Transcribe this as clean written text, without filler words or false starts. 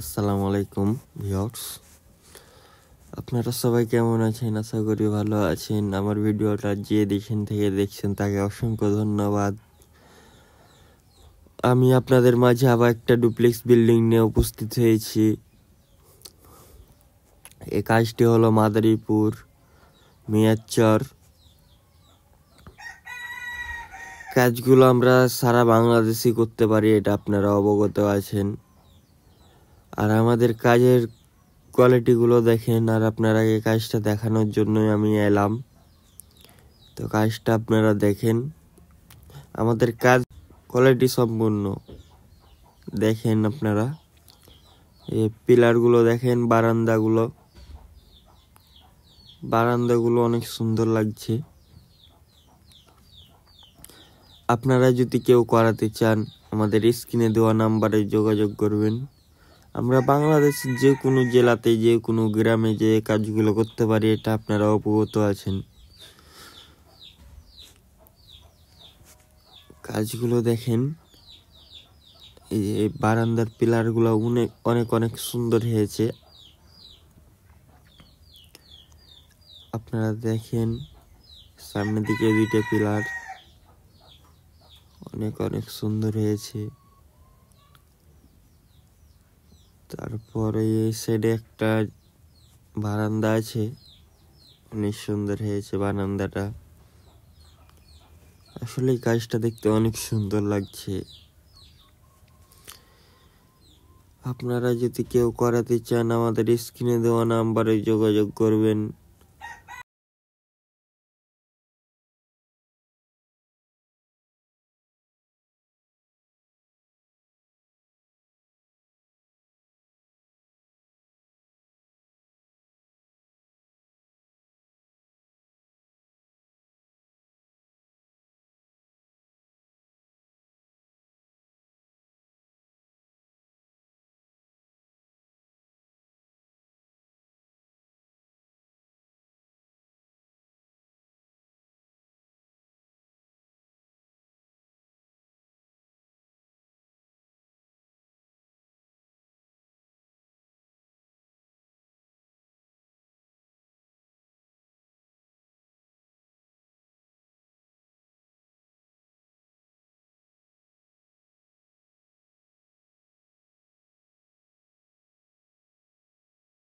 আসসালামু আলাইকুম ভিউয়ার্স, আপনারা সবাই কেমন আছেন? আশা করি ভালো আছেন। আমার ভিডিওটা যে যেখান থেকে দেখছেন তাকে অসংখ্য ধন্যবাদ। আমি আপনাদের মাঝে আবার একটা ডুপ্লেক্স বিল্ডিং নিয়ে উপস্থিত হয়েছি। এই কাজটি হলো মাদারীপুর মিয়ারচর। কাজগুলো আমরা সারা বাংলাদেশে করতে পারি, এটা আপনারা অবগত আছেন। আর আমাদের কাজের কোয়ালিটিগুলো দেখেন, আর আপনারা এই কাজটা দেখানোর জন্যই আমি এলাম। তো কাজটা আপনারা দেখেন, আমাদের কাজ কোয়ালিটি সম্পূর্ণ দেখেন আপনারা। এই পিলারগুলো দেখেন, বারান্দাগুলো অনেক সুন্দর লাগছে। আপনারা যদি কেউ করাতে চান আমাদের স্ক্রিনে দেওয়া নাম্বারে যোগাযোগ করবেন। আমরা বাংলাদেশের যে কোনো জেলাতে, যে কোনো গ্রামে যে কাজগুলো করতে পারি, এটা আপনারা অবগত আছেন। কাজগুলো দেখেন, এই বারান্দার পিলারগুলো অনেক অনেক সুন্দর হয়েছে। আপনারা দেখেন, সামনের দিকে দুইটা পিলার অনেক অনেক সুন্দর হয়েছে। তারপরে এই সাইডে একটা বারান্দা আছে, অনেক সুন্দর হয়েছে বারান্দাটা। আসলে এই কাজটা দেখতে অনেক সুন্দর লাগছে। আপনারা যদি কেউ করাতে চান আমাদের স্ক্রিনে দেওয়া নাম্বারে যোগাযোগ করবেন।